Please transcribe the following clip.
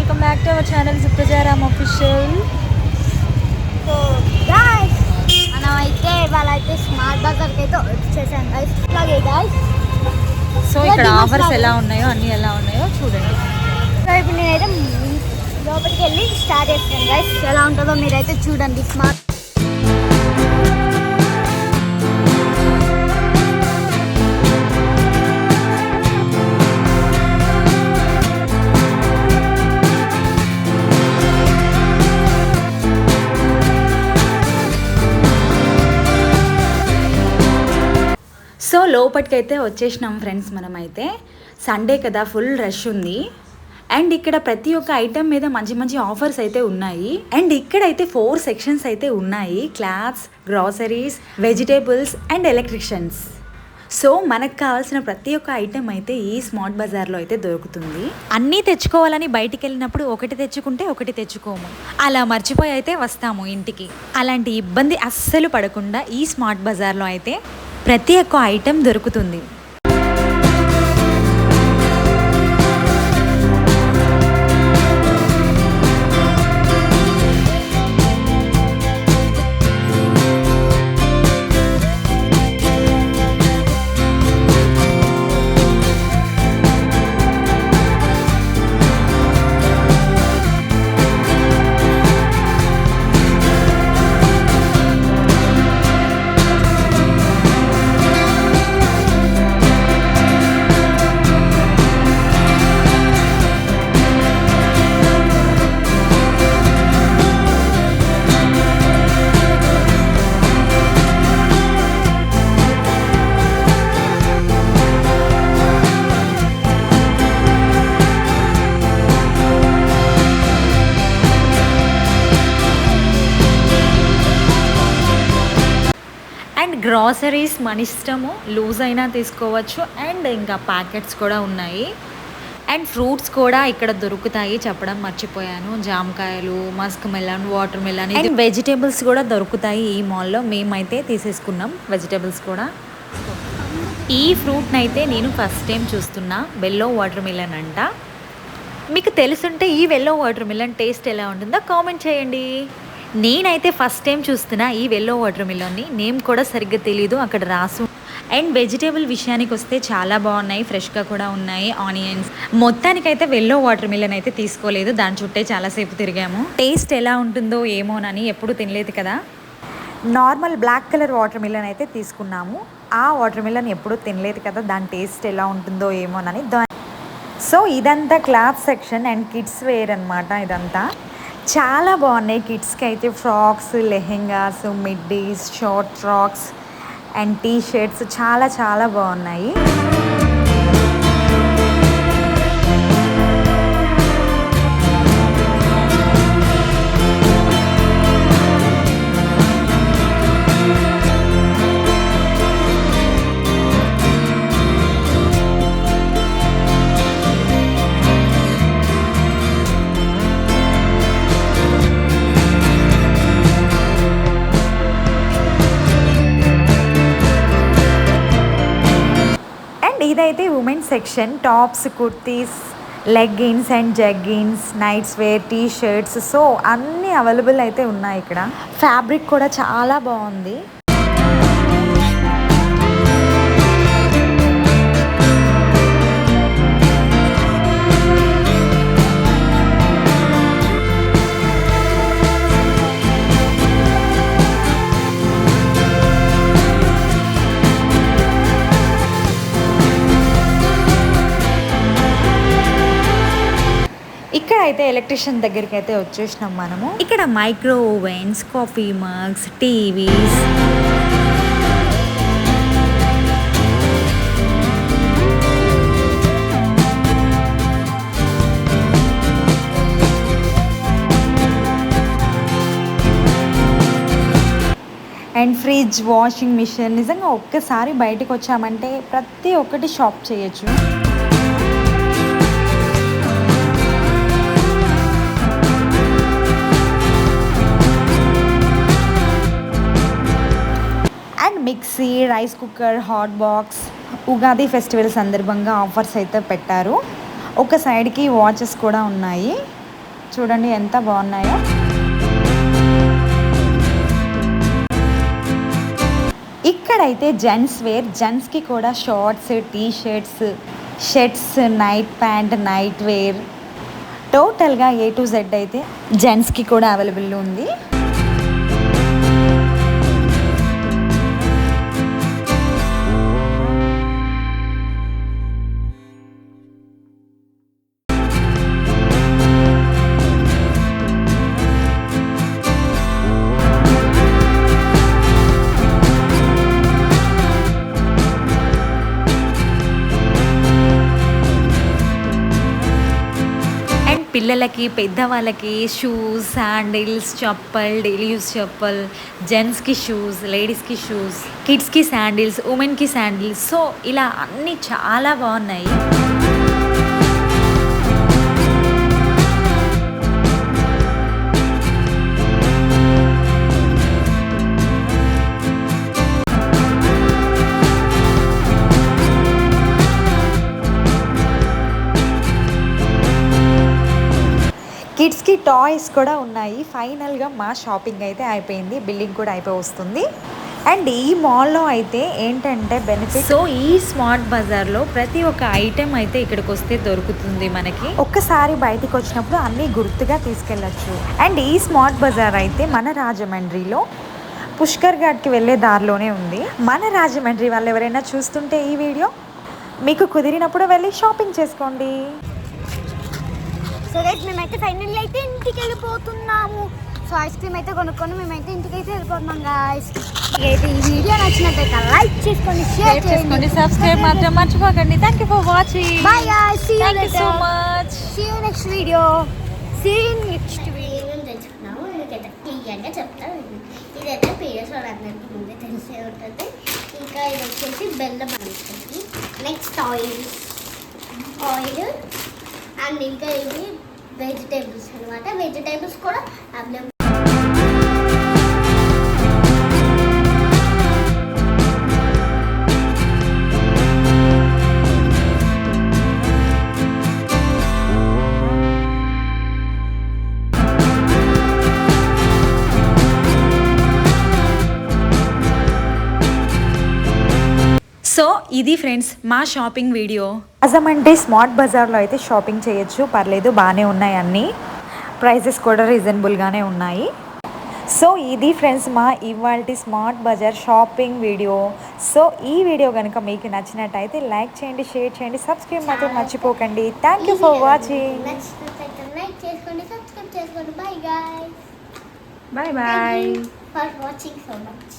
Welcome back to our channel Suprajaram official. So guys మనమైతే ఇవాళ అయితే స్మార్ట్ బజార్కి అయితే వచ్చేసాం గైస్. అలాగే గాయ్స్, సో ఇక్కడ ఆఫర్స్ ఎలా ఉన్నాయో అన్నీ ఎలా ఉన్నాయో చూడండి. సో ఇప్పుడు నేనైతే లోపలికి వెళ్ళి స్టార్ట్ చేస్తాను గైస్. ఎలా ఉంటుందో మీరైతే చూడండి. స్మార్ట్ సో లోపలికైతే వచ్చేసినాం ఫ్రెండ్స్. మనమైతే సండే కదా, ఫుల్ రష్ ఉంది. అండ్ ఇక్కడ ప్రతి ఒక్క ఐటమ్ మీద మంచి మంచి ఆఫర్స్ అయితే ఉన్నాయి. అండ్ ఇక్కడైతే 4 సెక్షన్స్ అయితే ఉన్నాయి: clothes, groceries, vegetables and electricians. So మనకు కావాల్సిన ప్రతి ఒక్క ఐటమ్ అయితే ఈ స్మార్ట్ బజార్లో అయితే దొరుకుతుంది. అన్నీ తెచ్చుకోవాలని బయటికి వెళ్ళినప్పుడు ఒకటి తెచ్చుకుంటే ఒకటి తెచ్చుకోము, అలా మర్చిపోయి అయితే వస్తాము ఇంటికి. అలాంటి ఇబ్బంది అస్సలు పడకుండా ఈ స్మార్ట్ బజార్లో అయితే ప్రతి ఒక్క ఐటెం దొరుకుతుంది. అండ్ గ్రాసరీస్ మన ఇష్టము, లూజ్ అయినా తీసుకోవచ్చు. అండ్ ఇంకా ప్యాకెట్స్ కూడా ఉన్నాయి. అండ్ ఫ్రూట్స్ కూడా ఇక్కడ దొరుకుతాయి, చెప్పడం మర్చిపోయాను. జామకాయలు, Musk melon, water melon, and vegetables కూడా దొరుకుతాయి ఈ మాల్లో. మేమైతే తీసేసుకున్నాం వెజిటేబుల్స్ కూడా. ఈ ఫ్రూట్ని అయితే నేను ఫస్ట్ టైం చూస్తున్నా, వెల్లో వాటర్ మిలన్ అంట. మీకు తెలుసుంటే ఈ వెల్లో వాటర్ మిలన్ టేస్ట్ ఎలా ఉంటుందో కామెంట్ చేయండి. నేనైతే ఫస్ట్ టైం చూస్తున్నా ఈ వెల్లో వాటర్ మిలన్ని. నేమ్ కూడా సరిగ్గా తెలీదు, అక్కడ రాసు. అండ్ వెజిటేబుల్ విషయానికి వస్తే చాలా బాగున్నాయి, ఫ్రెష్గా కూడా ఉన్నాయి. ఆనియన్స్, మొత్తానికైతే వెల్లో వాటర్ మిలన్ అయితే తీసుకోలేదు, దాని చుట్టే చాలాసేపు తిరిగాము. టేస్ట్ ఎలా ఉంటుందో ఏమోనని, ఎప్పుడు తినలేదు కదా. Normal black colour watermelon అయితే తీసుకున్నాము. ఆ వాటర్ మిలన్ ఎప్పుడూ తినలేదు కదా, దాని టేస్ట్ ఎలా ఉంటుందో ఏమోనని. సో ఇదంతా cloth section and kids wear అనమాట. ఇదంతా చాలా బాగున్నాయి. కిడ్స్కి అయితే frocks, lehengas, middies, short frocks and T shirts చాలా చాలా బాగున్నాయి. ఇదైతే womens section. Tops, kurtis, leggings and jeggings, nights wear, T shirts, so అన్నీ అవైలబుల్ అయితే ఉన్నాయి ఇక్కడ. ఫ్యాబ్రిక్ కూడా చాలా బాగుంది. ఇక్కడ అయితే ఎలక్ట్రిషియన్ దగ్గరికి అయితే వచ్చేసినాం మనము. ఇక్కడ micro ovens, coffee mugs, TVs, and fridge, washing machine. నిజంగా ఒక్కసారి బయటకు వచ్చామంటే ప్రతి ఒక్కటి షాప్ చేయొచ్చు. Mixie, rice cooker, hot box. Ugadi festival సందర్భంగా ఆఫర్స్ అయితే పెట్టారు. ఒక సైడ్కి వాచెస్ కూడా ఉన్నాయి. చూడండి ఎంత బాగున్నాయో. ఇక్కడైతే జెంట్స్ వేర్, జెంట్స్కి కూడా shorts, T shirts, night pant, night wear, టోటల్గా A to Z అయితే జెంట్స్కి కూడా అవైలబుల్ ఉంది. పిల్లలకి, పెద్దవాళ్ళకి shoes, sandals, chappal, daily use chappal, జెంట్స్కి షూస్, లేడీస్కి షూస్, కిడ్స్కి శాండిల్స్, ఉమెన్కి శాండిల్స్. సో ఇలా అన్నీ చాలా బాగున్నాయి. కిడ్స్కి టాయ్స్ కూడా ఉన్నాయి. ఫైనల్గా మా షాపింగ్ అయితే అయిపోయింది, బిల్లింగ్ కూడా అయిపోయి వస్తుంది. అండ్ ఈ మాల్లో అయితే ఏంటంటే బెనిఫిట్, సో ఈ స్మార్ట్ బజార్లో ప్రతి ఒక్క ఐటెం అయితే ఇక్కడికి వస్తే దొరుకుతుంది మనకి. ఒక్కసారి బయటికి వచ్చినప్పుడు అన్నీ గుర్తుగా తీసుకెళ్ళచ్చు. అండ్ ఈ స్మార్ట్ బజార్ అయితే మన రాజమండ్రిలో పుష్కర్ ఘాట్కి వెళ్ళే దారిలోనే ఉంది. మన రాజమండ్రి వాళ్ళు ఎవరైనా చూస్తుంటే ఈ వీడియో, మీకు కుదిరినప్పుడు వెళ్ళి షాపింగ్ చేసుకోండి. సో గైస్ మేమైతే ఫైనల్లీ అయితే ఇంటికి వెళ్ళిపోతున్నాము. సో ఐస్ క్రీమ్ అయితే కొనుక్కొని మేమైతే ఇంటికి అయితే వెళ్ళిపోతున్నాం గాయ్స్. అయితే ఈ వీడియో నచ్చినట్లయితే లైక్ చేసుకోండి, షేర్ చేసుకోండి, సబ్స్క్రైబ్ మాత్రం మర్చిపోకండి. Thank you for watching. Bye guys, see you so much. See you next video. See you next video. ఏమేమి తెచ్చుకున్నాము మీకైతే క్లియర్గా చెప్తాను. ఇదైతే పీరియడ్స్ వాళ్ళందరికీ ముందే తెలిసే ఉంటుంది. ఇంకా ఇది వచ్చేసి బెల్లం అనేది, నెక్స్ట్ ఆయిల్ అండ్ ఇంకా ఇవి వెజిటేబుల్స్ అనమాట. వెజిటేబుల్స్ కూడా అవైలబుల్. సో ఇది ఫ్రెండ్స్ మా షాపింగ్ వీడియో. రాజమండ్రి స్మార్ట్ బజార్లో అయితే షాపింగ్ చేయొచ్చు, పర్లేదు, బాగానే ఉన్నాయి అన్నీ. ప్రైజెస్ కూడా రీజనబుల్గానే ఉన్నాయి. సో ఇది ఫ్రెండ్స్ మా ఇవాల్టి Smart Bazaar shopping video. So ఈ వీడియో కనుక మీకు నచ్చినట్టయితే లైక్ చేయండి, షేర్ చేయండి, సబ్స్క్రైబ్ మాత్రం మర్చిపోకండి. Thank you for watching. Like చేసుకోండి, సబ్స్క్రైబ్ చేసుకోండి. Bye guys. Bye bye for watching so much.